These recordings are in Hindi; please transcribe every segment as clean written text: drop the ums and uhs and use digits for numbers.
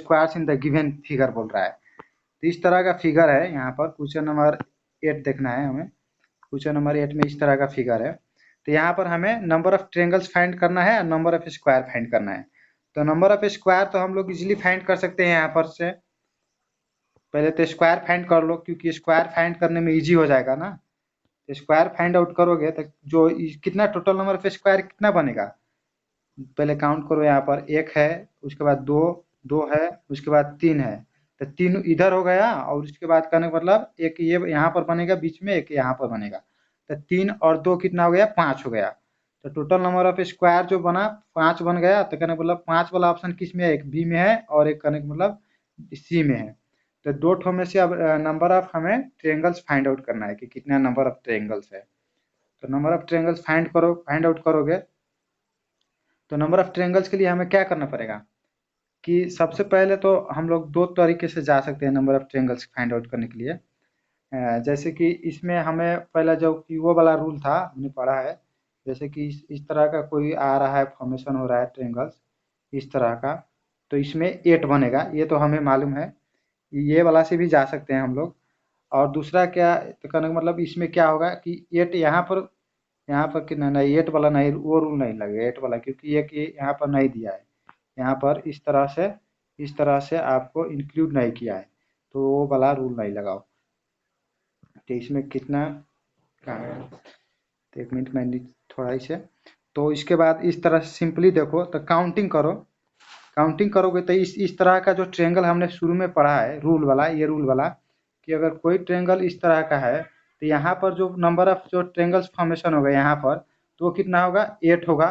Squares in the given figure बोल रहा है। तो इस तरह का फिगर है यहाँ पर क्वेश्चन नंबर 8 देखना है हमें। क्वेश्चन नंबर 8 में इस तरह का फिगर है। तो यहाँ पर हमें नंबर ऑफ ट्रायंगल्स फाइंड करना है और नंबर ऑफ स्क्वायर फाइंड करना है। तो नंबर ऑफ स्क्वायर तो हम लोग इजीली फाइंड कर सकते हैं यहाँ पर से। पहले तो स्क्वायर फाइंड कर लो, क्योंकि स्क्वायर फाइंड करने में इजी हो जाएगा ना। तो स्क्वायर फाइंड आउट करोगे तो जो कितना टोटल नंबर ऑफ स्क्वायर कितना बनेगा, पहले काउंट करो। यहाँ पर 1 है, उसके बाद 2 है, उसके बाद 3 है। तो 3 इधर हो गया और उसके बाद कहने का मतलब एक ये यहाँ पर बनेगा बीच में, एक यहाँ पर बनेगा। तो 3 और 2 कितना हो गया, 5 हो गया। तो टोटल नंबर ऑफ स्क्वायर जो बना 5 बन गया। तो कहने का मतलब 5 वाला ऑप्शन किस में है, एक बी में है और एक कहने का मतलब सी में है। तो 2 ठो में से अब नंबर ऑफ हमें ट्रायंगल्स फाइंड आउट करना है कि कितना नंबर ऑफ ट्रायंगल्स है। तो number of triangles find out करोगे। तो नंबर ऑफ ट्रायंगल्स के लिए हमें क्या करना पड़ेगा कि सबसे पहले तो हम लोग 2 तरीके से जा सकते हैं number of triangles find out करने के लिए। जैसे कि इसमें हमें पहला जो कि वो वाला रूल था हमने पढ़ा है। जैसे कि इस तरह का कोई आ रहा है, फॉर्मेशन हो रहा है ट्रायंगल्स इस तरह का, तो इसमें 8 बनेगा, ये तो हमें मालूम है। ये वाला से भी जा सकते हैं हम लोग। और दूसरा क्या, तो कहने का मतलब इसमें क्या होगा कि 8 यहाँ पर कितना नहीं, 8 वाला नहीं, वो रूल नहीं लगेगा 8 वाला, क्योंकि एक ये यहाँ पर नहीं दिया है। यहाँ पर इस तरह से आपको इंक्लूड नहीं किया है, तो वो वाला रूल नहीं लगाओ। तो इसमें कितना कहाँ है, तो 1 मिनट में थोड़ा इसे। तो इसके बाद इस तरह से सिंपली देखो तो काउंटिंग करो। काउंटिंग करोगे तो इस तरह का जो ट्रायंगल हमने शुरू में पढ़ा है रूल वाला, ये रूल वाला कि अगर कोई ट्रायंगल इस तरह का है तो यहाँ पर जो नंबर ऑफ जो ट्रायंगल्स फॉर्मेशन होगा यहाँ पर, तो वो कितना होगा 8 होगा।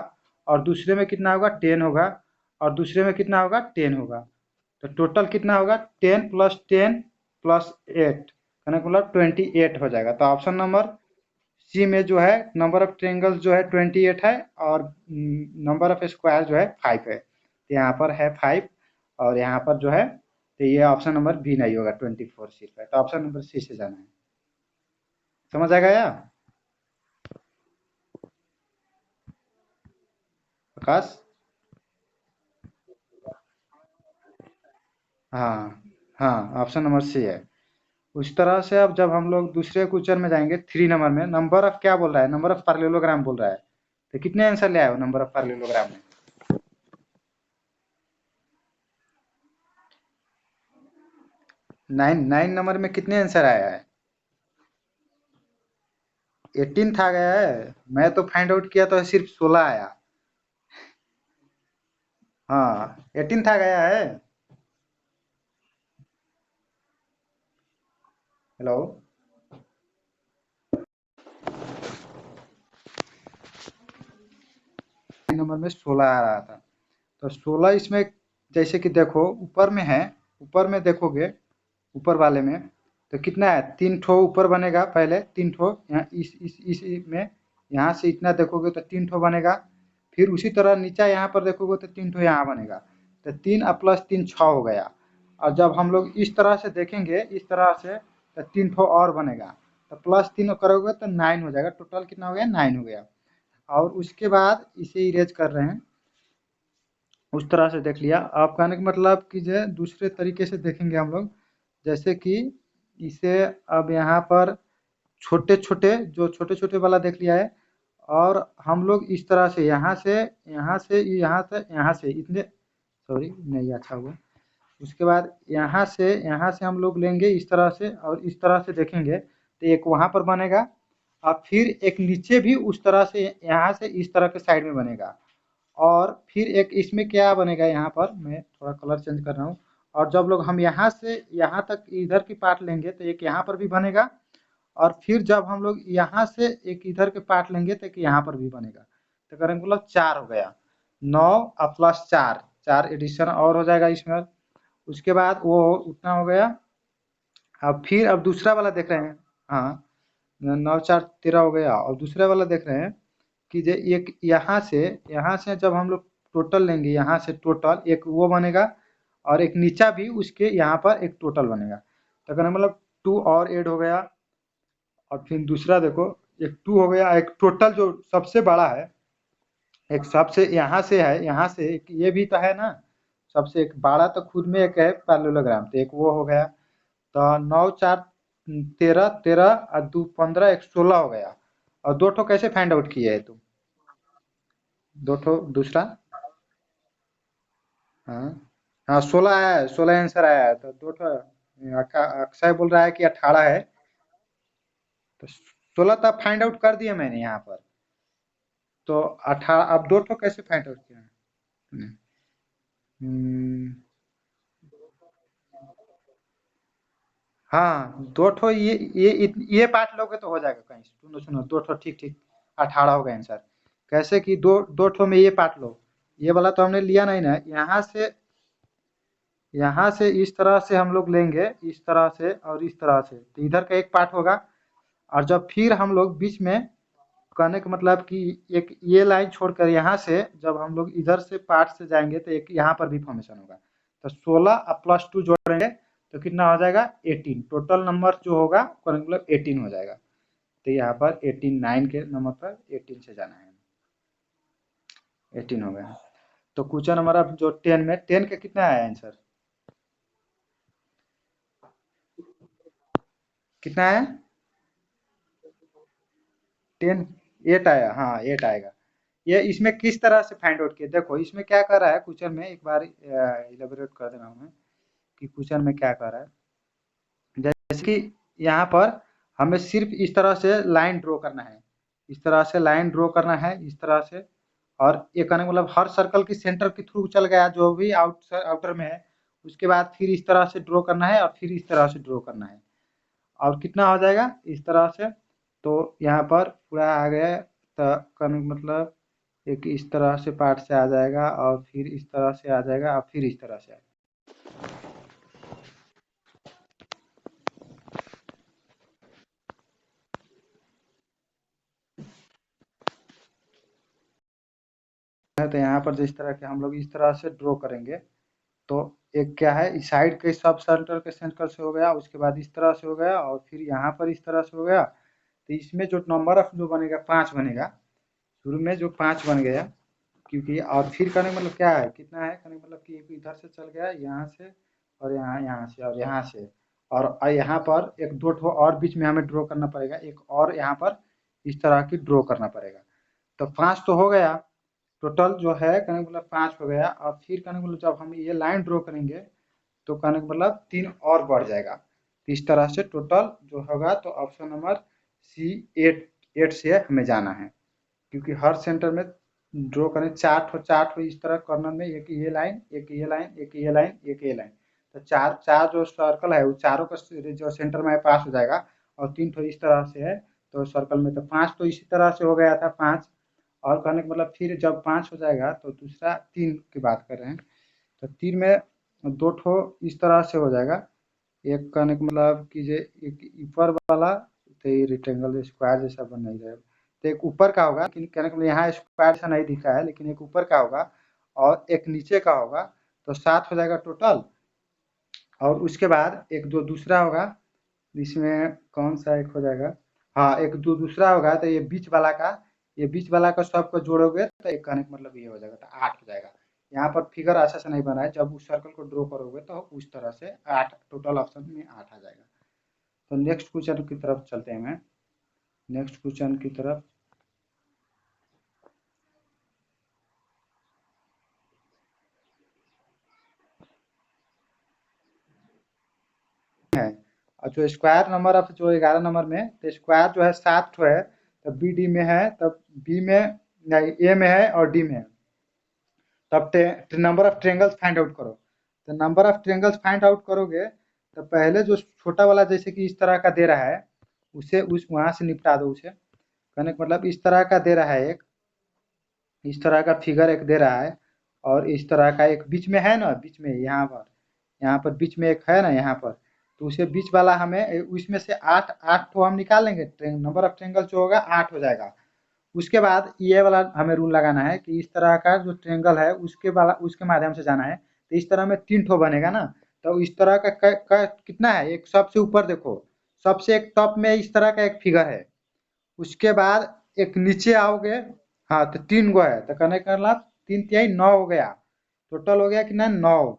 और दूसरे में कितना होगा 10 होगा। और दूसरे में कितना होगा 10 होगा। तो टोटल कितना होगा 10 + 10 + 8 कहने का मतलब 28 हो जाएगा। तो ऑप्शन नंबर सी में जो है नंबर ऑफ ट्रायंगल्स जो है 28 है और नंबर ऑफ स्क्वायर जो है 5 है। तो यहाँ पर है 5 और यहाँ पर जो है, तो ये ऑप्शन नंबर बी नहीं होगा, 24 सिर्फ है। तो ऑप्शन नंबर सी से जाना है। समझ आ गया प्रकाश? हाँ हाँ, ऑप्शन नंबर सी है। उस तरह से अब जब हम लोग दूसरे क्वेश्चन में जाएंगे 3 नंबर में, नंबर ऑफ क्या बोल रहा है, नंबर ऑफ पैरेललोग्राम बोल रहा है। तो कितने आंसर ले आए हो नंबर ऑफ पैरेललोग्राम में? 9 नंबर में कितने आंसर आया है? 18 था गया है। मैं तो फाइंड आउट किया तो सिर्फ 16 आया। हाँ 18 था गया है। हेलो। नंबर में 16 आ रहा था। तो 16 इसमें जैसे कि देखो ऊपर में है, ऊपर में देखोगे ऊपर वाले में तो कितना है, 3 ठो ऊपर बनेगा। पहले 3 ठो यहाँ इस में यहाँ से इतना देखोगे तो 3 ठो बनेगा। फिर उसी तरह नीचे यहाँ पर देखोगे तो 3 ठो यहाँ बनेगा। तो 3 + 3 6 हो गया। और जब हम लोग इस तरह से देखेंगे इस तरह से तो 3 ठो और बनेगा। तो +3 करोगे तो 9 हो जाएगा। टोटल कितना हो गया, 9 हो गया। और उसके बाद इसे इरेज कर रहे हैं, उस तरह से देख लिया। आप कहने का मतलब कि जो दूसरे तरीके से देखेंगे हम लोग, जैसे कि इसे अब यहाँ पर छोटे-छोटे जो छोटे-छोटे वाला देख लिया है। और हम लोग इस तरह से यहाँ से यहाँ से यहाँ से यहाँ से इतने, सॉरी नहीं अच्छा हुआ। उसके बाद यहाँ से हम लोग लेंगे इस तरह से और इस तरह से देखेंगे तो एक वहाँ पर बनेगा। और फिर एक नीचे भी उस तरह से यहाँ से इस तरह के साइड में बनेगा। और फिर एक इसमें क्या बनेगा, यहाँ पर मैं थोड़ा कलर चेंज कर रहा हूँ। और जब लोग हम यहाँ से यहाँ तक इधर की पार्ट लेंगे तो एक यहाँ पर भी बनेगा। और फिर जब हम लोग यहाँ से एक इधर के पार्ट लेंगे तो एक यहाँ पर भी बनेगा। तो करेंगे मतलब 4 हो गया। 9 और +4, 4 एडिशन और हो जाएगा इसमें। उसके बाद वो उतना हो गया। अब फिर अब दूसरा वाला देख रहे हैं। हाँ 9 4 13 हो गया। और दूसरा वाला देख रहे हैं कि जो एक यहाँ से जब हम लोग टोटल लेंगे, यहाँ से टोटल एक वो बनेगा। और एक नीचा भी उसके यहाँ पर एक टोटल बनेगा। तो कहने मतलब 2 और ऐड हो गया। और फिर दूसरा देखो एक 2 हो गया। एक टोटल जो सबसे बड़ा है, एक सबसे यहाँ से है, यहाँ से एक ये भी तो है ना, सबसे एक 12 तो खुद में एक है पैरेललोग्राम, तो एक वो हो गया। तो 9 4 13, 13 और 2 15, एक 16 हो गया। और दो ठो कैसे फाइंड आउट किए है तुम? दो ठो दूसरा। हाँ हाँ, 16 आया है, 16 आंसर आया है, तो दो ठो अक्षय बोल रहा है कि 18 है। तो 16 तो फाइंड आउट कर दिया मैंने यहाँ पर। तो 18, अब दो ठो कैसे फाइंड आउट किया? हम्म, हाँ दो ठो ये पार्ट लोगे तो हो जाएगा। कहीं सुनो सुनो, दो ठो ठीक ठीक 18 होगा आंसर। कैसे कि दो दो ठो में ये पार्ट लो, ये वाला तो हमने लिया नहीं ना। यहाँ से इस तरह से हम लोग लेंगे, इस तरह से और इस तरह से, तो इधर का एक पार्ट होगा। और जब फिर हम लोग बीच में, कहने का मतलब कि एक ये लाइन छोड़कर यहाँ से जब हम लोग इधर से पार्ट से जाएंगे तो एक यहाँ पर भी फॉर्मेशन होगा। तो 16 और +2 जोड़ेंगे तो कितना हो जाएगा? 18। टोटल नंबर जो होगा कहने का मतलब 18 हो जाएगा। तो यहाँ पर 18, 9 के नंबर पर 18 से जाना है। 18 हो गया। तो क्वेश्चन हमारा जो 10 में, 10 का कितना आया आंसर? कितना है? 10, 8 आया। हाँ 8 आएगा। ये इसमें किस तरह से फाइंड आउट किया? देखो इसमें क्या कर रहा है क्वेश्चन में, एक बार इलेबोरेट कर दे रहा हूँ मैं कि क्वेश्चन में क्या कर रहा है। जैसे कि यहाँ पर हमें सिर्फ इस तरह से लाइन ड्रॉ करना है, इस तरह से लाइन ड्रॉ करना है, इस तरह से। और ये कहने का मतलब हर सर्कल की सेंटर के थ्रू चल गया जो भी आउटर में है। उसके बाद फिर इस तरह से ड्रॉ करना है और फिर इस तरह से ड्रॉ करना है। और कितना हो जाएगा इस तरह से? तो यहाँ पर पूरा आ गया। तो कहने का मतलब एक इस तरह से पार्ट से आ जाएगा और फिर इस तरह से आ जाएगा और फिर इस तरह से आएगा। तो यहाँ पर जिस तरह के हम लोग इस तरह से ड्रॉ करेंगे, तो एक क्या है, इस साइड के सब सेंटर के सेंटर से हो गया, उसके बाद इस तरह से हो गया और फिर यहाँ पर इस तरह से हो गया। तो इसमें जो नंबर ऑफ जो बनेगा 5 बनेगा। शुरू में जो 5 बन गया, क्योंकि और फिर करने का मतलब क्या है, कितना है करने का मतलब कि एक इधर से चल गया यहाँ से, और यहाँ यहाँ से और यहाँ से। और यहाँ पर एक दो ठो और बीच में हमें ड्रॉ करना पड़ेगा, एक और यहाँ पर इस तरह की ड्रॉ करना पड़ेगा। तो 5 तो हो गया। टोटल जो है कहने का मतलब 5 हो गया। और फिर कहने का मतलब जब हम ये लाइन ड्रॉ करेंगे तो कहने का मतलब 3 और बढ़ जाएगा। तो इस तरह से टोटल जो होगा, तो ऑप्शन नंबर सी 8, 8 से हमें जाना है। क्योंकि हर सेंटर में ड्रॉ करें 4 ठो इस तरह कॉर्नर में, एक ये लाइन, एक ये लाइन, एक ये लाइन, एक ये लाइन। तो चार चार जो सर्कल है वो चारों का जो सेंटर में पास हो जाएगा। और 3 ठो इस तरह से है तो सर्कल में, तो 5 तो इसी तरह से हो गया था 5। और कहने का मतलब फिर जब 5 हो जाएगा तो दूसरा 3 की बात कर रहे हैं। तो 3 में दो ठो इस तरह से हो जाएगा। एक कहने का मतलब कि जे एक ऊपर वाला, तो ये रेक्टेंगल स्क्वायर जैसा बन नहीं जाएगा। तो एक ऊपर का होगा, लेकिन कहने का मतलब यहाँ स्क्वायर सा नहीं दिखा है, लेकिन एक ऊपर का होगा और एक नीचे का होगा। तो 7 हो जाएगा टोटल। और उसके बाद एक दो दूसरा होगा, इसमें कौन सा एक हो जाएगा? हाँ एक दो दूसरा होगा। तो ये बीच वाला का, ये बीच वाला का सबको जोड़ोगे तो एक कहने का मतलब ये हो जाएगा, तो 8 हो जाएगा। यहाँ पर फिगर अच्छा से नहीं बना है, जब उस सर्कल को ड्रॉ करोगे तो उस तरह से 8, टोटल ऑप्शन में 8 आ जाएगा। तो नेक्स्ट क्वेश्चन की तरफ चलते हैं। मैं नेक्स्ट क्वेश्चन की तरफ है। और जो स्क्वायर नंबर ऑफ जो 11 नंबर में, तो स्क्वायर जो है 7 ठो है। तो बी डी में है, तब बी में नहीं, ए में है और डी में है। तब number of triangles find out करो। तो number of triangles find out करोगे तो पहले जो छोटा वाला जैसे कि इस तरह का दे रहा है, उसे उस वहां से निपटा दो उसे। कहने का मतलब इस तरह का दे रहा है एक, इस तरह का फिगर एक दे रहा है। और इस तरह का एक बीच में है ना, बीच में यहाँ पर बीच में एक है ना यहाँ पर। तो उसे बीच वाला हमें उसमें से 8 8 ठो हम निकाल लेंगे। नंबर ऑफ ट्रेंगल जो होगा 8 हो जाएगा। उसके बाद ये वाला हमें रूल लगाना है कि इस तरह का जो ट्रेंगल है उसके वाला उसके माध्यम से जाना है। तो इस तरह में 3 ठो बनेगा ना। तो इस तरह का कितना है, एक सबसे ऊपर देखो, सबसे एक टॉप में इस तरह का एक फिगर है। उसके बाद एक नीचे आओगे, हाँ तो 3 गो है। तो कहने का मतलब 3 तिहाई 9 हो गया। टोटल हो गया कितना 9,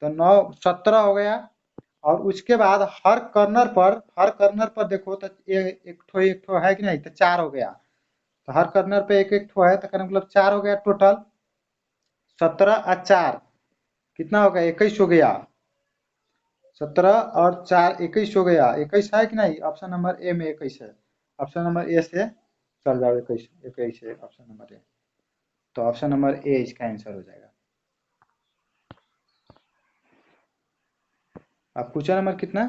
तो 9 17 हो गया। और उसके बाद हर कर्नर पर देखो तो एक ठो है कि नहीं, तो 4 हो गया। तो हर कर्नर पे एक एक ठो है, तो कहने का मतलब 4 हो गया टोटल। 17 और 4 कितना हो गया, 21 हो गया। 17 और 4 21 हो गया। 21 है कि नहीं, ऑप्शन नंबर ए में 21 है। ऑप्शन नंबर ए से चल जाओ, 21 21 है ऑप्शन नंबर ए। तो ऑप्शन नंबर ए इसका आंसर हो जाएगा। अब क्वेश्चन नंबर कितना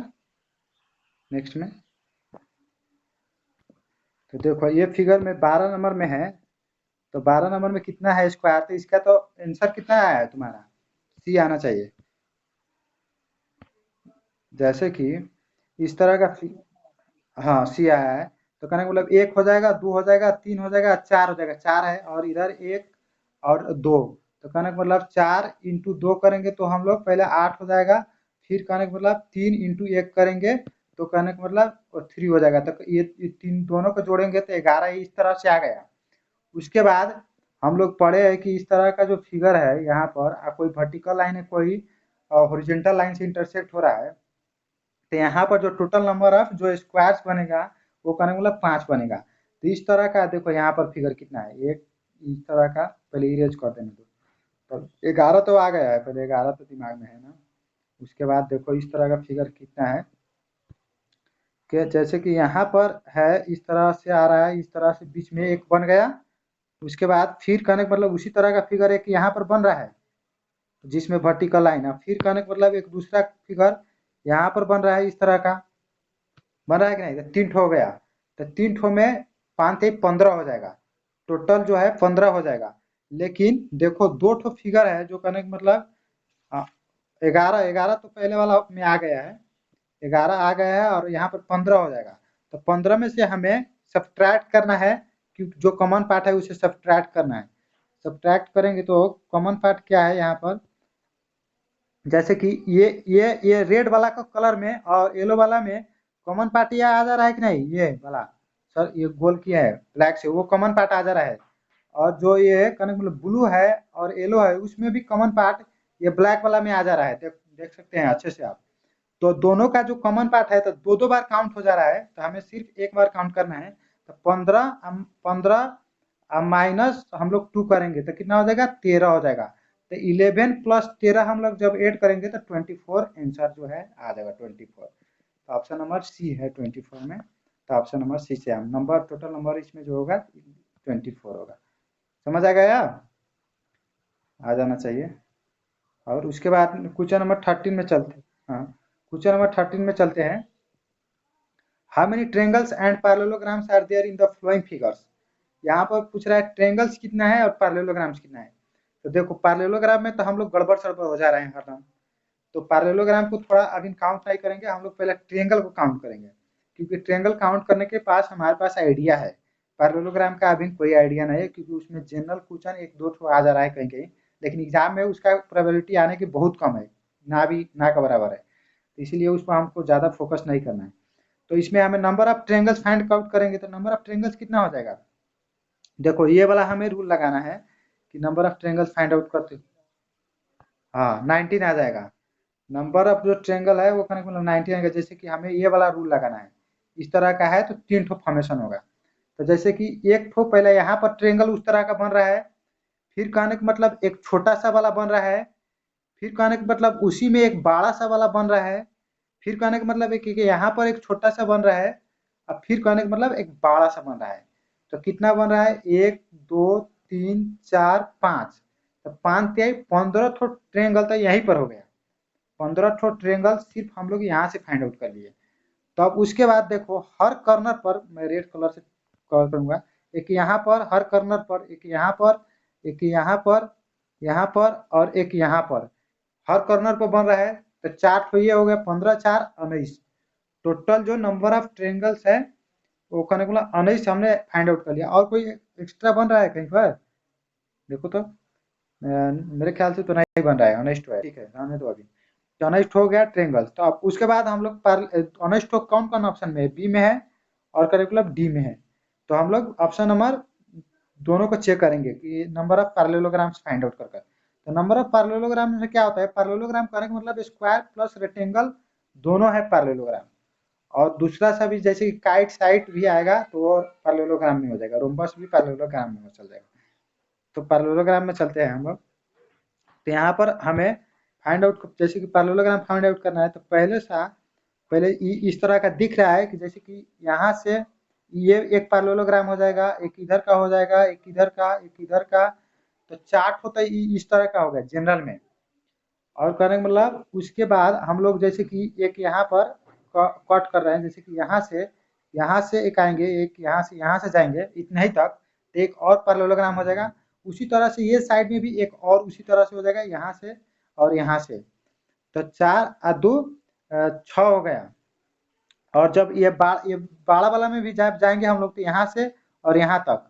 नेक्स्ट में, तो देखो ये फिगर में 12 नंबर में है। तो 12 नंबर में कितना है स्क्वायर, तो इसका तो आंसर कितना आया है तुम्हारा, सी आना चाहिए। जैसे कि इस तरह का हाँ सी आया है, तो कहने का मतलब 1 हो जाएगा, 2 हो जाएगा, 3 हो जाएगा, 4 हो जाएगा। 4 है और इधर 1 और 2, तो कहने का मतलब 4 इंटू 2 करेंगे तो हम लोग पहले 8 हो जाएगा। फिर कहने का मतलब 3 इंटू 1 करेंगे तो कहने का मतलब 3 हो जाएगा। तो ये तीन दोनों को जोड़ेंगे तो 11 इस तरह से आ गया। उसके बाद हम लोग पढ़े हैं कि इस तरह का जो फिगर है यहाँ पर कोई वर्टिकल लाइन है, कोई हॉरिजॉन्टल लाइन से इंटरसेक्ट हो रहा है। तो यहाँ पर जो टोटल नंबर ऑफ जो स्क्वायर्स बनेगा वो करने का मतलब 5 बनेगा। तो इस तरह का देखो यहाँ पर फिगर कितना है, एक इस तरह का, पहले इरेज कर देने दो। तो 11 तो आ गया है, पहले 11 तो दिमाग में है ना। उसके बाद देखो इस तरह का फिगर कितना है, कि जैसे कि यहाँ पर है इस तरह से आ रहा है, इस तरह से बीच में एक बन गया। उसके बाद फिर कहने का मतलब उसी तरह का फिगर एक यहाँ पर बन रहा है जिसमें वर्टिकल लाइन है। फिर कहने का मतलब एक दूसरा फिगर यहाँ पर बन रहा है इस तरह का, बन रहा है कि नहीं, तो 3 ठो हो गया। तो 3 ठो में 5 थे 15 हो जाएगा, टोटल जो है 15 हो जाएगा। लेकिन देखो 2 ठो फिगर है जो कहने का मतलब 11 11 तो पहले वाला में आ गया है, 11 आ गया है और यहाँ पर 15 हो जाएगा। तो 15 में से हमें सब्ट्रैक्ट करना है, क्योंकि जो कॉमन पार्ट है उसे सब्ट्रैक्ट करना है। सब्ट्रैक्ट करेंगे तो कॉमन पार्ट क्या है यहाँ पर, जैसे कि ये रेड वाला का कलर में और येलो वाला में कॉमन पार्ट ये आ जा रहा है कि नहीं, ये वाला सर ये गोल किया है ब्लैक से, वो कॉमन पार्ट आ जा रहा है। और जो ये कनक मतलब ब्लू है और येलो है उसमें भी कॉमन पार्ट ये ब्लैक वाला में आ जा रहा है, देख सकते हैं अच्छे से आप। तो दोनों का जो कॉमन पार्ट है तो दो दो बार काउंट हो जा रहा है, तो हमें सिर्फ एक बार काउंट करना है। तो 15 माइनस हम लोग 2 करेंगे तो कितना हो जाएगा, 13 हो जाएगा। तो 11 प्लस 13 हम लोग जब ऐड करेंगे तो 24 आंसर जो है आ जाएगा 24। तो ऑप्शन नंबर सी है 24 में। तो ऑप्शन नंबर सी से हम नंबर टोटल नंबर इसमें जो होगा 24 होगा। समझ आ गया, आ जाना चाहिए। और उसके बाद क्वेश्चन नंबर 13 में चलते हैं। हाँ क्वेश्चन नंबर 13 में चलते हैं। How many triangles and parallelograms are there in the flowing figures. यहाँ पर पूछ रहा है ट्रेंगल्स कितना है और पैरेललोग्राम्स कितना है। तो देखो पैरेललोग्राम में तो हम लोग गड़बड़ सड़बड़ हो जा रहे हैं हरदम। तो पैरेललोग्राम को थोड़ा अभी काउंट नहीं करेंगे, हम लोग पहले ट्रायंगल को काउंट करेंगे, क्योंकि ट्रायंगल काउंट करने के पास हमारे पास आइडिया है। पैरेललोग्राम का अभी कोई आइडिया नहीं है, क्योंकि उसमें जनरल क्वेश्चन एक दो ठो आ जा रहा है कहीं कहीं, लेकिन एग्जाम में उसका प्रोबेबिलिटी आने की बहुत कम है, ना भी ना का बराबर है। तो इसीलिए उस पर हमको ज़्यादा फोकस नहीं करना है। तो इसमें हमें number of triangles find out करेंगे, तो नंबर ऑफ ट्रायंगल्स कितना हो जाएगा। देखो ये वाला हमें रूल लगाना है कि number of triangles find out करते, हाँ 19 आ जाएगा। नंबर ऑफ जो ट्रायंगल है वो करने का मतलब 19 आएगा। जैसे कि हमें ये वाला रूल लगाना है, इस तरह का है तो 3 ठो फॉर्मेशन होगा। तो जैसे कि एक ठो पहले यहाँ पर ट्रायंगल उस तरह का बन रहा है, फिर कहने का मतलब एक छोटा सा वाला बन रहा है, फिर कहने का मतलब उसी में एक बड़ा सा वाला बन रहा है, फिर कहने का मतलब एक यहाँ पर एक छोटा सा बन रहा है, और फिर कहने का मतलब एक बड़ा सा बन रहा है। तो कितना बन रहा है, 1 2 3 4 5, तो 5 तिहाई 15 ठो ट्रायंगल तो यहीं पर हो गया। 15 ठो ट्रायंगल सिर्फ हम लोग यहाँ से फाइंड आउट कर लिए। तो अब उसके बाद देखो हर कॉर्नर पर मैं रेड कलर से कवर करूंगा, एक यहाँ पर हर कॉर्नर पर, एक यहाँ पर, एक यहाँ पर, यहाँ पर और एक यहाँ पर, हर कॉर्नर पर बन रहा है। तो 4 ठो ये हो गया, 15 4 19। टोटल जो नंबर ऑफ ट्रायंगल्स है वो करने को 19 हमने फाइंड आउट कर लिया। और कोई एक्स्ट्रा बन रहा है कहीं पर, देखो तो मेरे ख्याल से तो नहीं बन रहा है, 19 है, ठीक है रहने दो अभी। तो 19 हो गया ट्रायंगल। तो अब उसके बाद हम लोग 19 कौन कौन ऑप्शन में है, बी में है और करिकुलम डी में है। तो हम लोग ऑप्शन नंबर दोनों को चेक करेंगे कि number of parallelograms find out कर कर। तो नंबर ऑफ पैरेललोग्राम में क्या होता है, पैरेललोग्राम कहने का मतलब स्क्वायर प्लस रेक्टेंगल दोनों है पैरेललोग्राम। और दूसरा सा भी जैसे कि काइट साइट भी आएगा तो वो पैरेललोग्राम में हो जाएगा, रोम्बस भी पैरेललोग्राम में चल जाएगा। तो पैरेललोग्राम में चलते हैं हम लोग। तो यहाँ पर हमें फाइंड आउट, जैसे कि पैरेललोग्राम फाइंड आउट करना है तो पहले इस तरह का दिख रहा है कि जैसे कि यहाँ से ये एक पैरेललोग्राम हो जाएगा, एक इधर का हो जाएगा, एक इधर का, एक इधर का। तो चार्ट होता है इस तरह का होगा जनरल में। और कहने का मतलब उसके बाद हम लोग जैसे कि एक यहाँ पर कट कर रहे हैं, जैसे कि यहाँ से एक आएंगे, एक यहाँ से जाएंगे इतना ही तक, तो एक और पैरेललोग्राम हो जाएगा। उसी तरह से ये साइड में भी एक और उसी तरह से हो जाएगा, यहाँ से और यहाँ से। तो 4 और 2 6 हो गया। और जब ये बाड़ा वाला में भी जाएंगे हम लोग तो यहाँ से और यहाँ तक,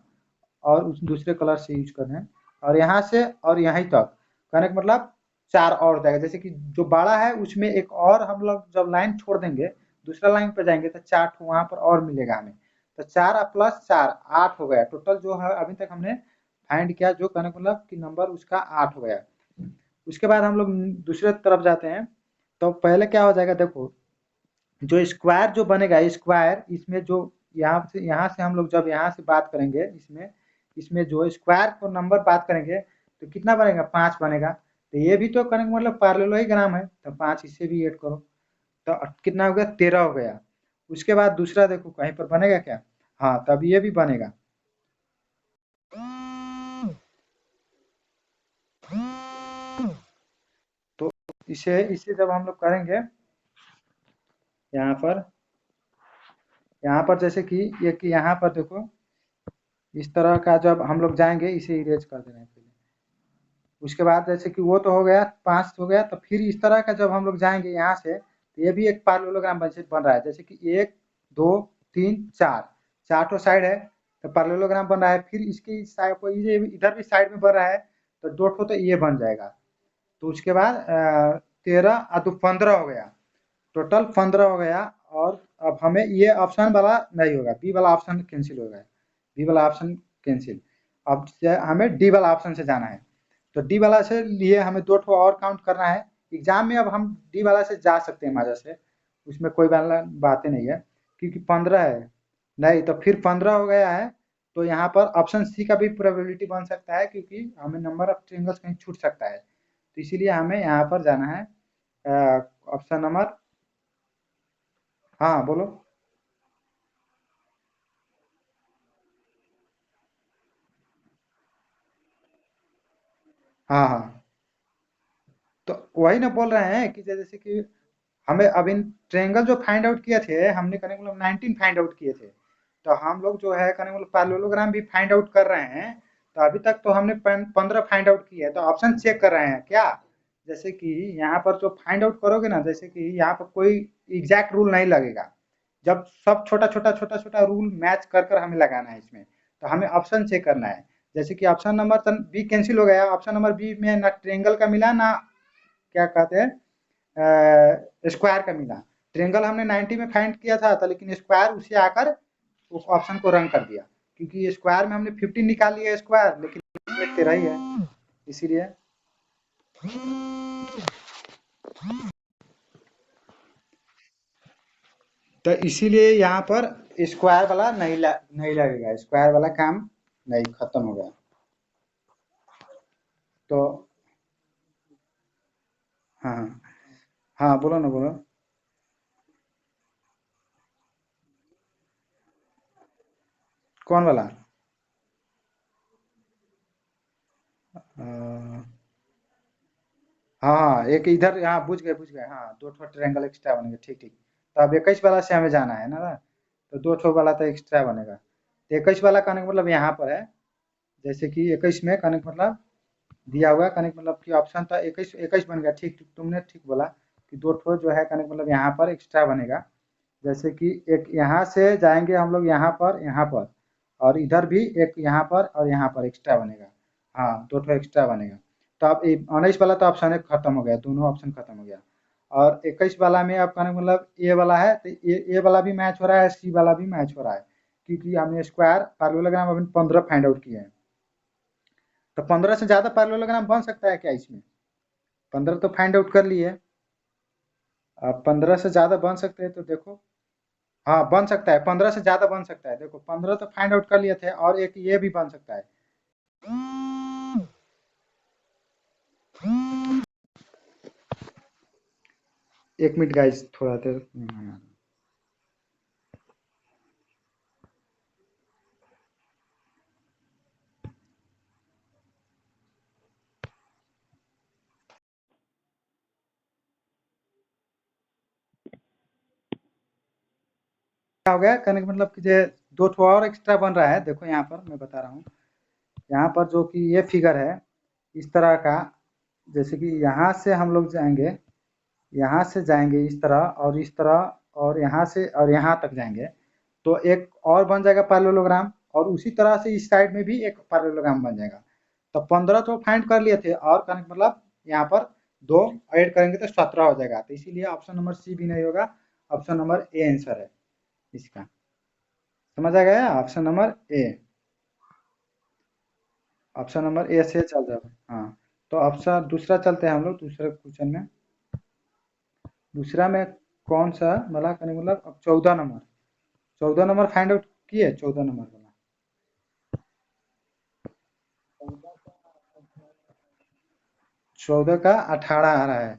और उस दूसरे कलर से यूज कर रहे हैं, और यहाँ से और यहीं तक। कहने का मतलब 4 और हो जाएगा। जैसे कि जो बाड़ा है उसमें एक और हम लोग जब लाइन छोड़ देंगे, दूसरा लाइन पे जाएंगे तो 4 वहां पर और मिलेगा हमें। तो 4 प्लस 4 8 हो गया टोटल जो है अभी तक हमने फाइंड किया, जो कहने का मतलब कि नंबर उसका 8 हो गया। उसके बाद हम लोग दूसरे तरफ जाते हैं। तो पहले क्या हो जाएगा, देखो जो स्क्वायर जो बनेगा, स्क्वायर इसमें जो यहाँ से हम लोग जब यहाँ से बात करेंगे, इसमें जो स्क्वायर को नंबर बात करेंगे तो कितना बनेगा, 5 बनेगा। तो ये भी तो करने का मतलब पैरेललोग्राम है, तो 5 इससे भी ऐड करो तो कितना हो गया, 13 हो गया। उसके बाद दूसरा देखो कहीं पर बनेगा क्या, हाँ तब ये भी बनेगा। तो इसे इसे जब हम लोग करेंगे यहाँ पर, जैसे कि एक यहाँ पर देखो इस तरह का जब हम लोग जाएंगे, इसे इरेज कर देना है पहले। उसके बाद जैसे कि वो तो हो गया 5 हो गया, तो फिर इस तरह का जब हम लोग जाएंगे यहाँ से तो ये भी एक पैरेललोग्राम बन रहा है। जैसे कि 1 2 3 4 4 साइड है तो पैरेललोग्राम बन रहा है। फिर इसकी साइड को ये इधर भी साइड में बन रहा है तो 2 ठो तो ये बन जाएगा। तो उसके बाद 13 और 2 15 हो गया, टोटल 15 हो गया। और अब हमें ये ऑप्शन वाला नहीं होगा, बी वाला ऑप्शन कैंसिल हो गया, बी वाला ऑप्शन कैंसिल। अब हमें डी वाला ऑप्शन से जाना है। तो डी वाला से लिए हमें 2 ठो और काउंट करना है। एग्जाम में अब हम डी वाला से जा सकते हैं मजा से, उसमें कोई वाला बातें नहीं है, क्योंकि 15 है। नहीं तो फिर 15 हो गया है, तो यहाँ पर ऑप्शन सी का भी प्रोबेबिलिटी बन सकता है, क्योंकि हमें नंबर ऑफ ट्रायंगल्स कहीं छूट सकता है। तो इसीलिए हमें यहाँ पर जाना है ऑप्शन नंबर, हाँ बोलो। हाँ हाँ, तो वही ना बोल रहे हैं कि जैसे कि हमें अब इन ट्रायंगल जो फाइंड आउट किए थे हमने, करने मतलब 19 फाइंड आउट किए थे। तो हम लोग जो है करने मतलब पैरेललोग्राम भी फाइंड आउट कर रहे हैं। तो अभी तक तो हमने 15 फाइंड आउट किए हैं, तो ऑप्शन चेक कर रहे हैं क्या। जैसे कि यहाँ पर जो फाइंड आउट करोगे ना, जैसे कि यहाँ पर कोई एग्जैक्ट रूल नहीं लगेगा, जब सब छोटा छोटा रूल मैच कर कर हमें लगाना है इसमें। तो हमें ऑप्शन चेक करना है। जैसे कि ऑप्शन नंबर बी कैंसिल हो गया, ऑप्शन नंबर बी में ना ट्रायंगल का मिला ना क्या कहते हैं स्क्वायर का मिला। ट्रायंगल हमने 90 में फाइंड किया था लेकिन स्क्वायर उसे आकर उस ऑप्शन को रंग कर दिया, क्योंकि स्क्वायर में हमने 15 निकाल लिया स्क्वायर, लेकिन ये 13 ही है इसीलिए। तो इसीलिए यहाँ पर स्क्वायर वाला नहीं लगेगा, स्क्वायर वाला काम नहीं, खत्म हो गया। तो हाँ हाँ हाँ, बोलो ना बोलो। कौन वाला, अ, हाँ हाँ, एक इधर, हाँ बुझ गए, हाँ 2 ठो ट्रायंगल एक्स्ट्रा बनेंगे, ठीक ठीक। तो अब 21 वाला से हमें जाना है ना, तो 2 ठो वाला तो एक्स्ट्रा बनेगा। तो 21 वाला कहने का मतलब यहाँ पर है। जैसे कि 21 में कहने का मतलब दिया हुआ है, कहने का मतलब कि ऑप्शन था 21, 21 बन गया, ठीक ठीक तुमने ठीक बोला कि 2 ठो जो है कहने का मतलब यहाँ पर एक्स्ट्रा बनेगा। जैसे कि एक यहाँ से जाएंगे हम लोग यहाँ पर, और इधर भी एक यहाँ पर और यहाँ पर एक्स्ट्रा बनेगा। हाँ 2 ठो एक्स्ट्रा बनेगा। तो अब 19 वाला तो ऑप्शन खत्म हो गया, दोनों ऑप्शन खत्म हो गया। और 21 वाला में आप कहने का मतलब ए वाला है, तो ए वाला भी मैच हो रहा है, सी वाला भी मैच हो रहा है, क्योंकि हमने स्क्वायर पैरेललोग्राम अभी 15 फाइंड आउट किए हैं। तो 15 से ज़्यादा पैरेललोग्राम बन सकता है क्या इसमें? 15 तो फाइंड आउट कर लिए। अब 15 से ज़्यादा बन सकते हैं तो देखो। हाँ बन सकता है, 15 से ज़्यादा बन सकता है। देखो 15 तो फाइंड आउट कर लिए थे, और एक ये भी बन सकता है। एक मिनट गाइस, थोड़ा देर। क्या हो गया कहने का मतलब कि जो दो ठो और एक्स्ट्रा बन रहा है। देखो यहाँ पर मैं बता रहा हूँ, यहाँ पर जो कि ये फिगर है इस तरह का, जैसे कि यहाँ से हम लोग जाएंगे, यहाँ से जाएंगे इस तरह और इस तरह, और यहाँ से और यहाँ तक जाएंगे, तो एक और बन जाएगा पैरेललोग्राम, और उसी तरह से इस साइड में भी एक पैरेललोग्राम बन जाएगा। तो 15 तो फाइंड कर लिए थे, और कहने का मतलब यहाँ पर दो ऐड करेंगे तो 17 हो जाएगा। तो इसीलिए ऑप्शन नंबर सी भी नहीं होगा, ऑप्शन नंबर ए आंसर है इसका। समझ आ गया? Option number A, option number A से चल जाओ। हाँ, तो ऑप्शन दूसरा चलते हैं हम लोग दूसरे क्वेश्चन में। दूसरा में कौन सा मला करने मतलब, अब 14 नंबर, 14 नंबर फाइंड आउट किए, 14 नंबर वाला। 14 का 18 आ रहा है,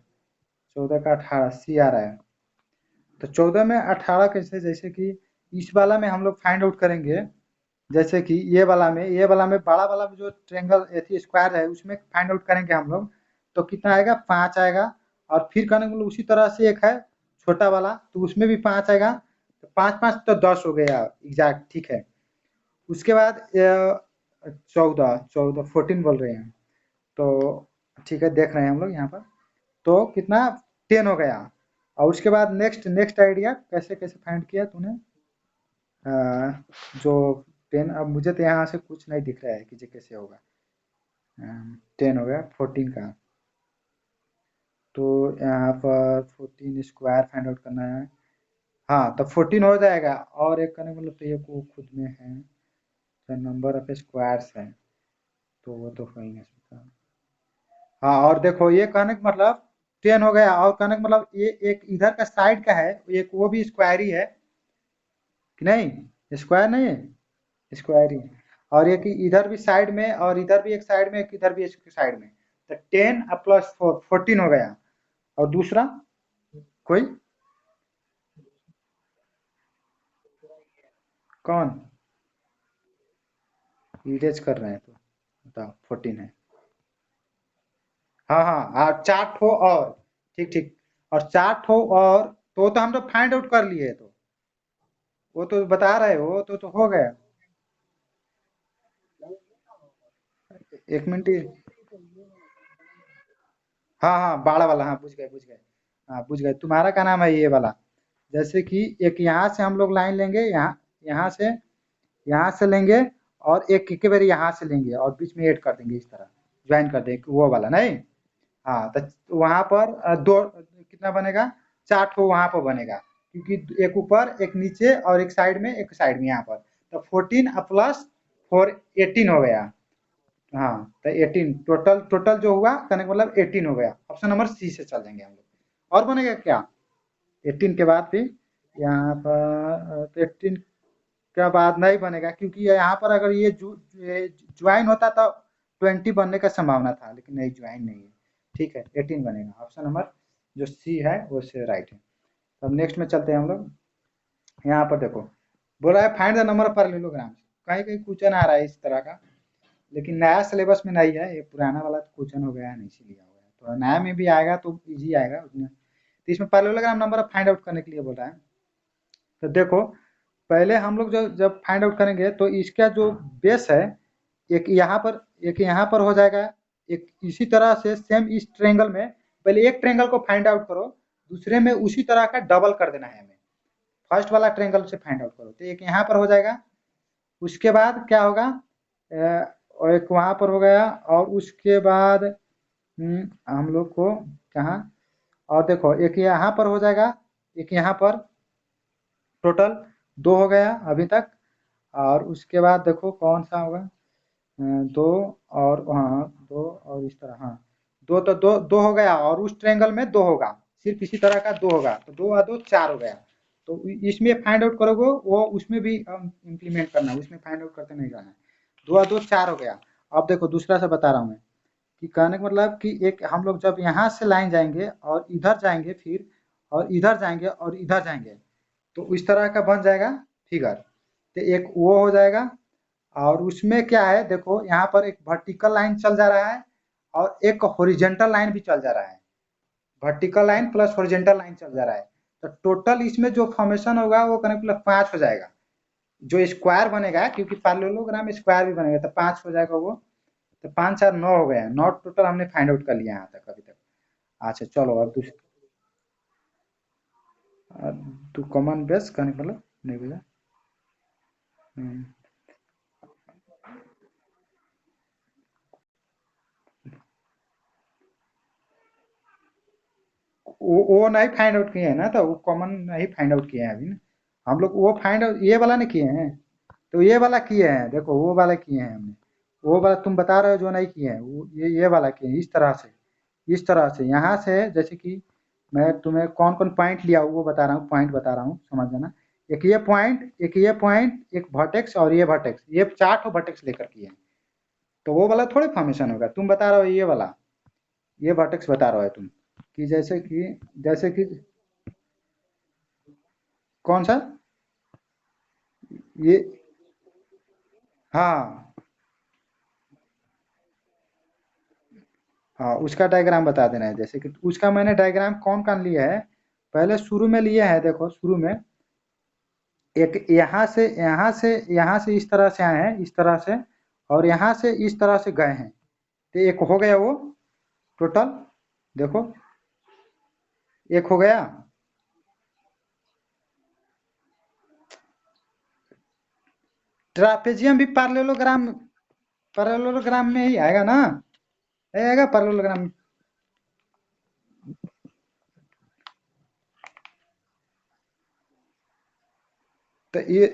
14 का 18 सी आ रहा है। तो 14 में 18 कैसे, जैसे कि इस वाला में हम लोग फाइंड आउट करेंगे, जैसे कि ये वाला में बड़ा वाला जो ट्रेंगल एथी स्क्वायर है उसमें फाइंड आउट करेंगे हम लोग, तो कितना आएगा, 5 आएगा। और फिर कहने का मतलब उसी तरह से एक है छोटा वाला, तो उसमें भी 5 आएगा। तो 5 5 तो 10 हो गया एग्जैक्ट, ठीक है। उसके बाद 14 14 बोल रहे हैं, तो ठीक है देख रहे हैं हम लोग यहाँ पर। तो कितना, 10 हो गया। और उसके बाद नेक्स्ट नेक्स्ट आइडिया कैसे कैसे फाइंड किया तूने? अ, जो 10, अब मुझे तो यहाँ से कुछ नहीं दिख रहा है कि ये कैसे होगा। 10 हो गया 14 का, तो यहाँ पर 14 स्क्वायर फाइंड आउट करना है। हाँ, तो 14 हो जाएगा, और एक करने का मतलब तो ये को खुद में है, तो नंबर ऑफ स्क्वायर्स है, तो वो तो हो ही नहीं सकता। हाँ, और देखो ये कहने का मतलब 10 हो गया, और कहने का मतलब ये एक इधर का साइड का है, एक वो भी स्क्वायर ही है कि नहीं, स्क्वायर नहीं है, स्क्वायर ही है। और एक इधर भी साइड में, और इधर भी एक साइड में, एक इधर भी एक साइड में, तो 10 प्लस 4 14 हो गया। और दूसरा कोई, कौन इरेज कर रहे हैं तो बताओ, 14 है। हाँ हाँ, और 4 ठो और, ठीक ठीक, और 4 ठो और, तो वो तो हम लोग फाइंड आउट कर लिए, तो वो तो बता रहे हो, तो हो गया। एक मिनट हाँ हाँ, बाड़ा वाला, हाँ बुझ गए बुझ गए। हाँ बुझ गए, तुम्हारा क्या नाम है ये वाला। जैसे कि एक यहाँ से हम लोग लाइन लेंगे, यहाँ यहाँ से लेंगे, और एक के बार यहाँ से लेंगे, और बीच में ऐड कर देंगे इस तरह, ज्वाइन कर देंगे वो वाला नहीं। हाँ, तो वहाँ पर दो कितना बनेगा, 4 ठो वहाँ पर बनेगा, क्योंकि एक ऊपर एक नीचे और एक साइड में यहाँ पर, तो 14 प्लस 4 18 हो गया। हाँ, तो 18 टोटल, टोटल जो हुआ कहने का मतलब 18 हो गया। ऑप्शन नंबर सी से चल देंगे हम लोग। और बनेगा क्या 18 के बाद भी? यहाँ पर तो 18 के बाद नहीं बनेगा, क्योंकि यहाँ पर अगर ये ज्वाइन होता तो 20 बनने का संभावना था, लेकिन नहीं, ज्वाइन नहीं है। ठीक है, 18 बनेगा। ऑप्शन नंबर जो सी है वो से राइट है। अब नेक्स्ट में चलते हैं हम लोग। यहाँ पर देखो, बोला है find the number of parallelograms. कहीं कहीं क्वेश्चन आ रहा है इस तरह का, लेकिन नया सिलेबस में नहीं है, ये पुराना वाला क्वेश्चन हो गया है ना, इसीलिए हो गया। तो नया में भी आएगा तो इजी आएगा उसमें। तो इसमें parallelogram number of find out करने के लिए बोल रहा है। तो देखो, पहले हम लोग जब फाइंड आउट करेंगे, तो इसका जो बेस है, एक यहाँ पर हो जाएगा, एक इसी तरह से सेम इस ट्रेंगल में, पहले एक ट्रेंगल को फाइंड आउट करो, दूसरे में उसी तरह का डबल कर देना है हमें। फर्स्ट वाला ट्रेंगल से फाइंड आउट करो, तो एक यहाँ पर हो जाएगा। उसके बाद क्या होगा, और एक वहाँ पर हो गया, और उसके बाद हम लोग को कहाँ, और देखो एक यहाँ पर हो जाएगा, एक यहाँ पर, टोटल 2 हो गया अभी तक। और उसके बाद देखो कौन सा होगा, दो और हाँ दो और इस तरह हाँ दो तो दो दो हो गया और उस ट्रायंगल में दो होगा सिर्फ इसी तरह का दो होगा तो दो और दो चार हो गया तो इसमें फाइंड आउट करोगे वो उसमें भी इम्प्लीमेंट करना है उसमें फाइंड आउट करते नहीं जाना है दो और दो चार हो गया अब देखो दूसरा से बता रहा हूँ मैं कि कहने का मतलब कि एक हम लोग जब यहाँ से लाइन जाएंगे और इधर जाएंगे फिर और इधर जाएंगे और इधर जाएंगे तो इस तरह का बन जाएगा फिगर तो एक वो हो जाएगा और उसमें क्या है देखो यहाँ पर एक वर्टिकल लाइन चल जा रहा है और एक हॉरिजेंटल लाइन भी चल जा रहा है vertical line plus horizontal line चल जा रहा है तो टोटल इसमें जो फॉर्मेशन होगा वो कहने मतलब 5 हो जाएगा जो स्क्वायर बनेगा क्योंकि पैरेललोग्राम स्क्वायर भी बनेगा तो 5 हो जाएगा वो तो 5 4 9 हो गए 9 टोटल हमने फाइंड आउट कर लिया यहाँ तक अभी तक अच्छा चलो अब तू कॉमन बेस कहने का मतलब नहीं बुझा हम्म। वो नहीं फाइंड आउट किए हैं ना तो वो कॉमन नहीं फाइंड आउट किए हैं अभी ना हम लोग वो फाइंड आउट ये वाला नहीं किए हैं तो ये वाला किए हैं देखो वो वाला किए हैं हमने वो वाला तुम बता रहे हो जो नहीं किए हैं वो ये वाला किए हैं इस तरह से यहाँ से जैसे कि मैं तुम्हें कौन कौन पॉइंट लिया वो बता रहा हूँ पॉइंट बता रहा हूँ समझ जाना एक ये पॉइंट एक वर्टेक्स और ये वर्टेक्स ये 4 ठो वर्टेक्स लेकर किए हैं तो वो वाला थोड़े फॉर्मेशन होगा तुम बता रहे हो ये वाला ये वर्टेक्स बता रहे हो तुम कि जैसे कि कौन सा ये हाँ हाँ उसका डायग्राम बता देना है जैसे कि उसका मैंने डायग्राम कौन कौन लिया है पहले शुरू में लिए है देखो शुरू में एक यहाँ से इस तरह से आए हैं इस तरह से और यहाँ से इस तरह से गए हैं तो एक हो गया वो टोटल देखो एक हो गया ट्रापेजियम भी पैरेललोग्राम में ही आएगा ना नहीं आएगा पैरेललोग्राम तो ये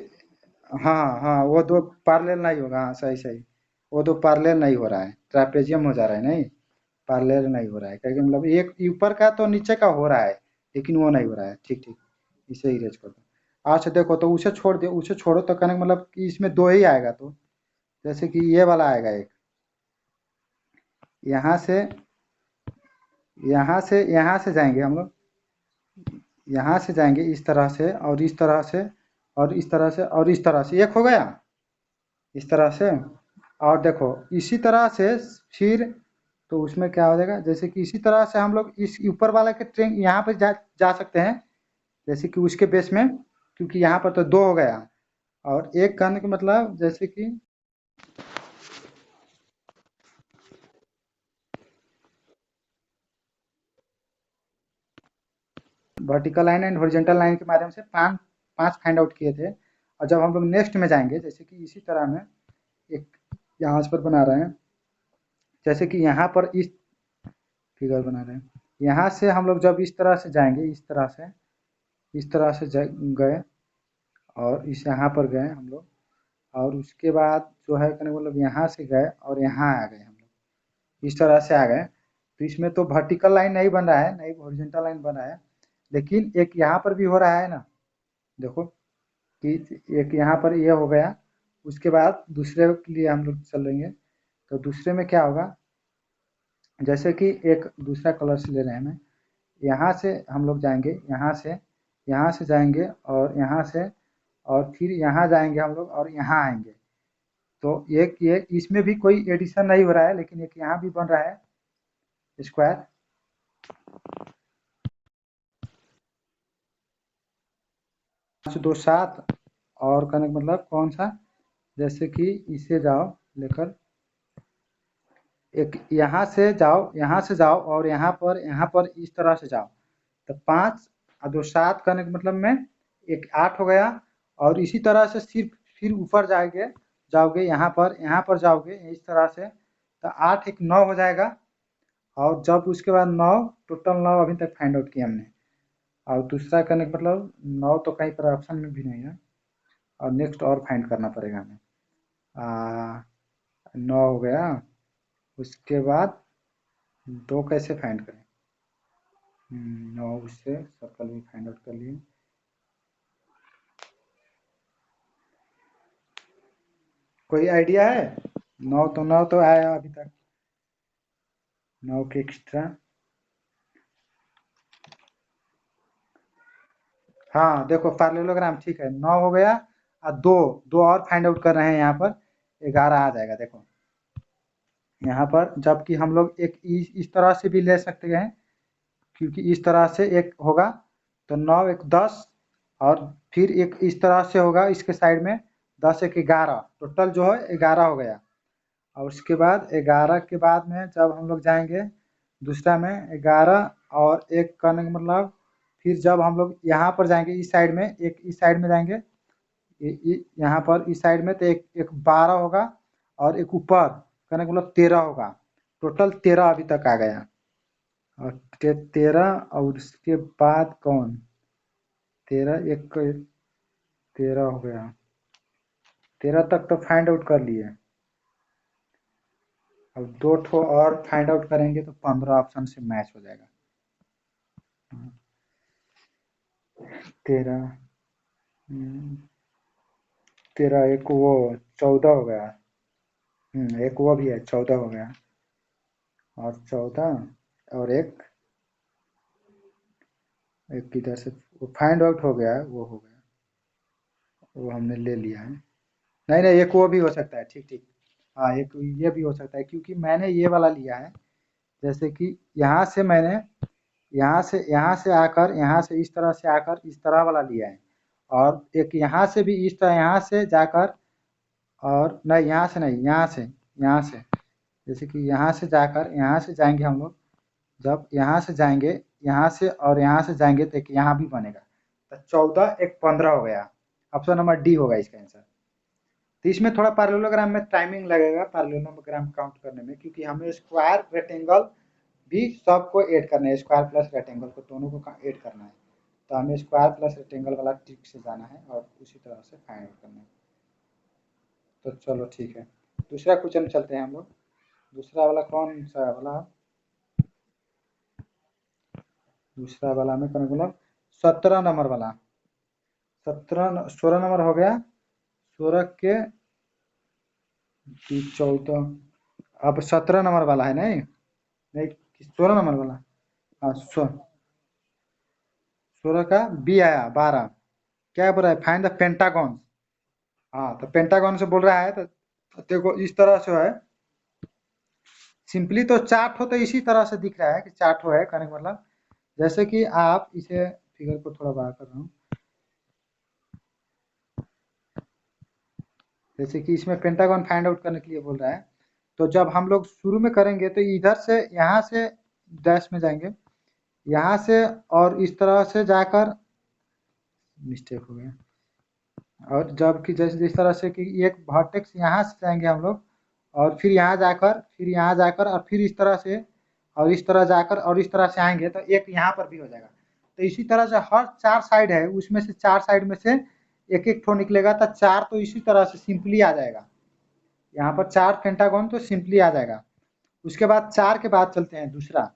हाँ हाँ वो दो पार्लेल नहीं होगा हाँ सही सही वो दो पार्लेल नहीं हो रहा है ट्रापेजियम हो जा रहा है नहीं पार्लेल नहीं हो रहा है क्योंकि मतलब एक ऊपर का तो नीचे का हो रहा है लेकिन वो नहीं हो रहा है ठीक ठीक इसे इरेज कर दो अच्छा देखो तो उसे छोड़ दो उसे छोड़ो तो कहने का मतलब कि इसमें दो ही आएगा तो जैसे कि ये वाला आएगा एक यहाँ से यहाँ से जाएंगे हम लोग यहाँ से जाएंगे इस तरह से और इस तरह से और इस तरह से और इस तरह से एक हो गया इस तरह से और देखो इसी तरह से फिर तो उसमें क्या हो जाएगा जैसे कि इसी तरह से हम लोग इस ऊपर वाला के ट्रेन यहाँ पर जा सकते हैं जैसे कि उसके बेस में क्योंकि यहाँ पर तो दो हो गया और एक कहने का मतलब जैसे कि vertical line and horizontal line के माध्यम से पांच पांच फाइंड आउट किए थे और जब हम लोग नेक्स्ट में जाएंगे जैसे कि इसी तरह में एक यहाँ पर बना रहे हैं जैसे कि यहाँ पर इस फिगर बना रहे हैं यहाँ से हम लोग जब इस तरह से जाएंगे इस तरह से गए और इस यहाँ पर गए हम लोग और उसके बाद जो है कहने का मतलब यहाँ से गए और यहाँ आ गए हम लोग इस तरह से आ गए तो इसमें तो वर्टिकल लाइन नहीं बन रहा है नहीं हॉरिजॉन्टल लाइन बन रहा है लेकिन एक यहाँ पर भी हो रहा है ना देखो कि एक यहाँ पर ये हो गया उसके बाद दूसरे के लिए हम लोग चल लेंगे तो दूसरे में क्या होगा जैसे कि एक दूसरा कलर से ले रहे हैं हमें यहाँ से हम लोग जाएंगे यहाँ से जाएंगे और यहाँ से और फिर यहाँ जाएंगे हम लोग और यहाँ आएंगे तो एक ये इसमें भी कोई एडिशन नहीं हो रहा है लेकिन एक यहाँ भी बन रहा है स्क्वायर 5 2 7 और कहने का मतलब कौन सा जैसे कि इसे जाओ लेकर एक यहाँ से जाओ और यहाँ पर इस तरह से जाओ तो 5 और 2 7 करने का मतलब में एक 8 हो गया और इसी तरह से सिर्फ फिर ऊपर जाओगे यहाँ पर जाओगे इस तरह से तो 8 एक 9 हो जाएगा और जब उसके बाद 9 टोटल 9 अभी तक फाइंड आउट किया हमने और दूसरा करने का मतलब 9 तो कहीं पर ऑप्शन में भी नहीं है और नेक्स्ट और फाइंड करना पड़ेगा हमें 9 हो गया। उसके बाद 2 कैसे फाइंड करें? 9 उससे सर्कल भी फाइंड आउट कर लिए। कोई आइडिया है? 9 तो आया अभी तक। 9 के एक्स्ट्रा। हाँ देखो पैरेललोग्राम ठीक है, 9 हो गया और दो दो और फाइंड आउट कर रहे हैं यहाँ पर, 11 आ जाएगा। देखो यहाँ पर जबकि हम लोग एक इस तरह से भी ले सकते हैं, क्योंकि इस तरह से एक होगा तो 9 एक 10, और फिर एक इस तरह से होगा इसके साइड में, 10 एक 11, टोटल जो है 11 हो गया। और उसके बाद 11 के बाद में जब हम लोग जाएंगे दूसरा में 11 और एक करने का मतलब, फिर जब हम लोग यहाँ पर जाएंगे इस साइड में, एक इस साइड में जाएंगे यहाँ पर इस साइड में, तो एक एक 12 होगा और एक ऊपर करने का मतलब 13 होगा। टोटल 13 अभी तक आ गया। और 13 और उसके बाद कौन, 13 एक 13 हो गया। 13 तक तो फाइंड आउट कर लिए। अब 2 ठो और फाइंड आउट करेंगे तो 15 ऑप्शन से मैच हो जाएगा। 13 13 एक वो 14 हो गया। एक वो भी है, 14 हो गया। और 14 और एक एक किधर से वो फाइंड आउट हो गया, वो हो गया, वो हमने ले लिया है। नहीं नहीं, एक वो भी हो सकता है, ठीक ठीक। हाँ एक ये भी हो सकता है, क्योंकि मैंने ये वाला लिया है। जैसे कि यहाँ से मैंने यहाँ से आकर, यहाँ से इस तरह से आकर इस तरह वाला लिया है। और एक यहाँ से भी इस तरह यहाँ से जाकर, और नहीं यहाँ से नहीं, यहाँ से जैसे कि यहाँ से जाकर यहाँ से जाएंगे हम लोग, जब यहाँ से जाएंगे, यहाँ से और यहाँ से जाएंगे तो एक यहाँ भी बनेगा। तो 14 एक 15 हो गया। ऑप्शन नंबर डी होगा इसका आंसर। तो इसमें थोड़ा पैरेललोग्राम में टाइमिंग लगेगा, पैरेललोग्राम काउंट करने में, क्योंकि हमें स्क्वायर रेक्टेंगल भी सबको ऐड करना है, स्क्वायर प्लस रेक्टेंगल को दोनों को ऐड करना है। तो हमें स्क्वायर प्लस रेक्टेंगल वाला ट्रिक से जाना है और उसी तरह से फाइंड आउट करना है। तो चलो ठीक है, दूसरा क्वेश्चन चलते हैं हम लोग। दूसरा वाला कौन सा वाला? दूसरा वाला में कौन बोला? 17 नंबर वाला। 16 नंबर हो गया। 16 के 14, अब 17 नंबर वाला है, नहीं नहीं 16 नंबर वाला। हाँ 16 का बी आया 12। क्या बोल रहा है? Find the pentagon. हाँ तो पेंटागन से बोल रहा है, तो देखो इस तरह से है। सिंपली तो चार्ट हो तो इसी तरह से दिख रहा है कि चार्ट हो है, कहने का मतलब जैसे कि आप इसे फिगर को थोड़ा बड़ा कर रहा हूँ, जैसे कि इसमें पेंटागन फाइंड आउट करने के लिए बोल रहा है। तो जब हम लोग शुरू में करेंगे तो इधर से यहाँ से डैश में जाएंगे, यहाँ से और इस तरह से जाकर, मिस्टेक हो गया। और जबकि जैसे जिस तरह से कि एक वर्टेक्स यहाँ से जाएंगे हम लोग, और फिर यहाँ जाकर, फिर यहाँ जाकर, और फिर इस तरह से, और इस तरह जाकर, और इस तरह से आएंगे तो एक यहाँ पर भी हो जाएगा। तो इसी तरह से हर 4 साइड है, उसमें से 4 साइड में से एक एक ठो निकलेगा, तो 4 तो इसी तरह से सिंपली आ जाएगा। यहाँ पर 4 पेंटागन तो सिंपली आ जाएगा। उसके बाद 4 के बाद चलते हैं दूसरा।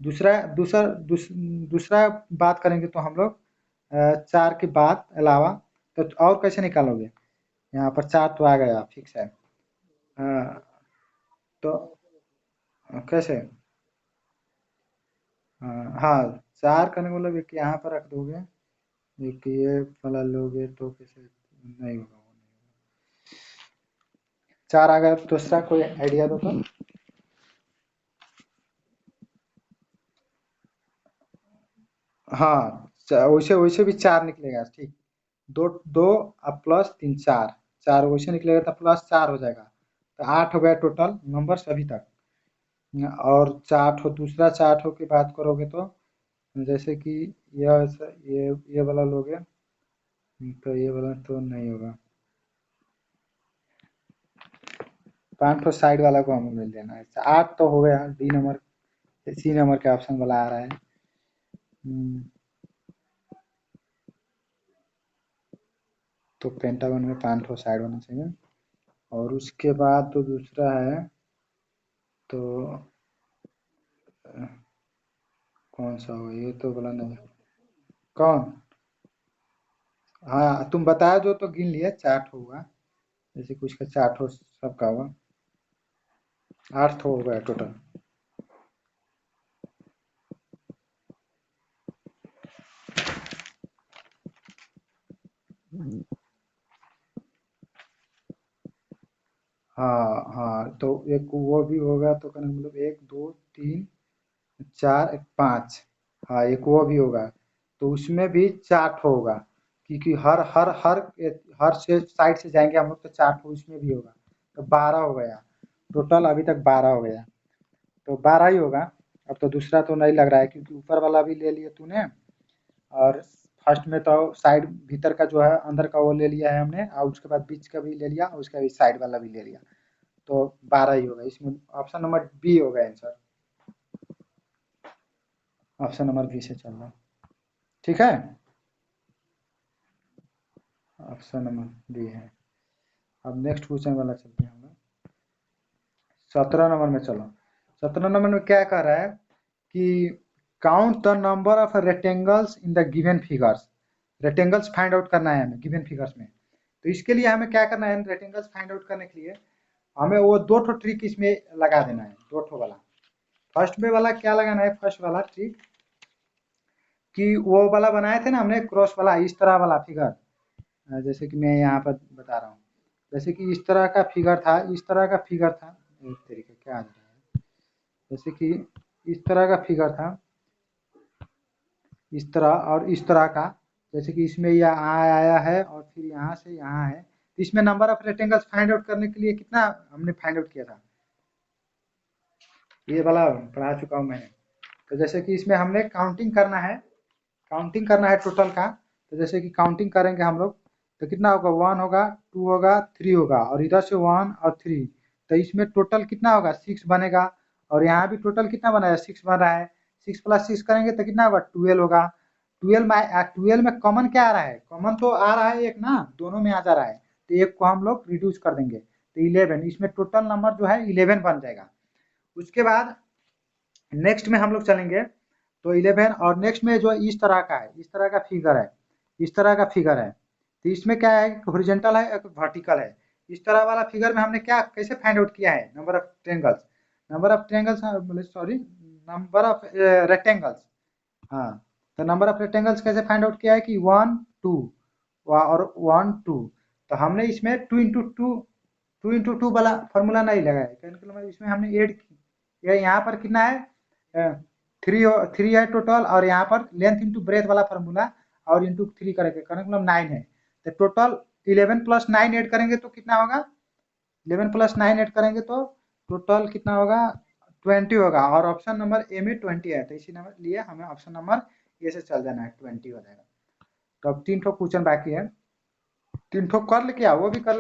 दूसरा दूसरा दूस, दूसरा बात करेंगे तो हम लोग 4 के बाद अलावा तो और कैसे निकालोगे? यहाँ पर 4 तो आ गया फिक्स है। तो कैसे? हाँ 4 करने का मतलब एक यहाँ पर रख दोगे, एक ये वाला लोगे तो कैसे नहीं होगा, 4 आ गया। दूसरा कोई आइडिया दो तो। हाँ वैसे वैसे भी 4 निकलेगा, ठीक। दो दो अब प्लस 3 4, 4 वैसे निकलेगा तो प्लस 4 हो जाएगा। तो 8 हो गया टोटल नंबर अभी तक। और चार्ट हो, दूसरा चार्ट हो की बात करोगे तो जैसे कि यह ये वाला लोगे तो ये वाला तो नहीं होगा। 5 तो साइड वाला को हमें मिल देना है। 8 तो हो गया, डी नंबर सी नंबर के ऑप्शन वाला आ रहा है। हम्म, तो पेंटागन में 5 तो साइड होना चाहिए। और उसके बाद तो दूसरा है, तो कौन सा होगा ये तो बोला नहीं। कौन? हाँ तुम बताया जो तो गिन लिए, चार होगा, जैसे कुछ का चार हो सबका होगा, 8 हो गया टोटल। हाँ हाँ, तो एक वो भी होगा, तो कहने का मतलब 1 2 3 4 5। हाँ एक वो भी होगा, तो उसमें भी 4 होगा, क्योंकि हर से साइड से जाएंगे हम लोग, तो 4 उसमें भी होगा, तो 12 हो गया टोटल। अभी तक 12 हो गया, तो 12 ही होगा। अब तो दूसरा तो नहीं लग रहा है, क्योंकि ऊपर वाला भी ले लिए तूने, और फर्स्ट में तो साइड भीतर का जो है अंदर का वो ले लिया है हमने, और उसके बाद बीच का भी ले लिया, और उसके बाद साइड वाला भी ले लिया, तो 12 ही होगा इसमें। ऑप्शन नंबर बी होगा आंसर। ऑप्शन नंबर बी से चल रहा, ठीक है। ऑप्शन नंबर बी है। अब नेक्स्ट क्वेश्चन वाला चलते हैं हम लोग। 17 नंबर में चलो। 17 नंबर में क्या कह रहा है कि count the number of rectangles in the given figures. Rectangles find out करना है हमें गिवन फिगर्स में। तो इसके लिए हमें क्या करना है, रेक्टेंगल्स फाइंड आउट करने के लिए हमें वो दो ठो ट्रिक इसमें लगा देना है, दो ठो वाला। फर्स्ट में वाला क्या लगाना है, फर्स्ट वाला ट्रिक कि वो वाला बनाए थे ना हमने क्रॉस वाला, इस तरह वाला फिगर। जैसे कि मैं यहाँ पर बता रहा हूँ, जैसे कि इस तरह का फिगर था, इस तरह का फिगर था, एक तरीके क्या आ रहा है, जैसे कि इस तरह का फिगर था, इस तरह और इस तरह का। जैसे कि इसमें यह आया है और फिर यहाँ से यहाँ है, तो इसमें number of rectangles find out करने के लिए कितना हमने फाइंड आउट किया था, ये वाला पढ़ा चुका हूँ मैंने। तो जैसे कि इसमें हमने काउंटिंग करना है, काउंटिंग करना है टोटल का। तो जैसे कि काउंटिंग करेंगे हम लोग, तो कितना होगा, 1 होगा, 2 होगा, 3 होगा, और इधर से 1 और 3, तो इसमें टोटल कितना होगा, 6 बनेगा। और यहाँ भी टोटल कितना बना है, 6 बन रहा है। 6 + 6 करेंगे तो कितना होगा, 12 होगा। 12 में कॉमन क्या आ रहा है, कॉमन तो आ रहा है एक ना, दोनों में आ जा रहा है, तो एक को हम लोग रिड्यूस कर देंगे, तो 11। इसमें टोटल नंबर जो है 11 बन जाएगा। उसके बाद नेक्स्ट में हम लोग चलेंगे, तो 11, और नेक्स्ट में जो इस तरह का है, इस तरह का फिगर है, इस तरह का फिगर है, तो इसमें क्या है, हॉरिजॉन्टल है, एक वर्टिकल है। इस तरह वाला फिगर में हमने क्या कैसे फाइंड आउट किया है, number of triangles, number of triangles, sorry, number of rectangles. हाँ, तो नंबर ऑफ रेक्टेंगल्स कैसे फाइंड आउट किया है कि 1 2 और 1 2। तो हमने इसमें 2 इंटू 2 वाला फॉर्मूला नहीं लगाया, कहने का मतलब इसमें हमने ऐड की। यहाँ पर कितना है, 3 है टोटल, और यहाँ पर लेंथ इंटू ब्रेथ वाला फॉर्मूला, और इंटू 3 करेंगे, कहने का मतलब 9 है। तो टोटल 11 + 9 ऐड करेंगे तो कितना होगा, 11 + 9 ऐड करेंगे तो टोटल कितना होगा, 20 होगा। और ऑप्शन नंबर ए में 20 है, तो इसी नंबर लिए हमें ऑप्शन नंबर ए से चल जाना है, 20 हो जाएगा। तो अब 3 ठो क्वेश्चन बाकी है, 3 ठो कर ले क्या, वो भी कर ले।